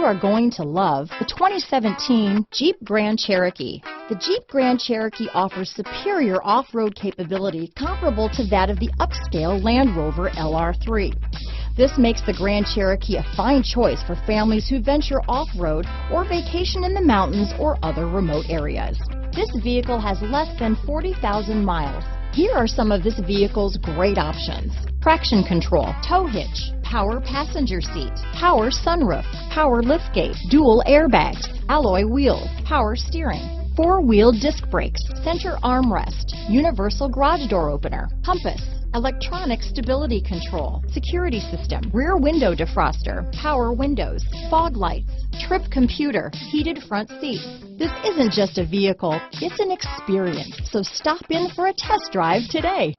are going to love the 2017 Jeep Grand Cherokee. The Jeep Grand Cherokee offers superior off-road capability comparable to that of the upscale Land Rover LR3. This makes the Grand Cherokee a fine choice for families who venture off-road or vacation in the mountains or other remote areas. This vehicle has less than 40,000 miles. Here are some of this vehicle's great options: traction control, tow hitch, power passenger seat, power sunroof, power liftgate, dual airbags, alloy wheels, power steering, four-wheel disc brakes, center armrest, universal garage door opener, compass, electronic stability control, security system, rear window defroster, power windows, fog lights, trip computer, heated front seats. This isn't just a vehicle, it's an experience. So stop in for a test drive today.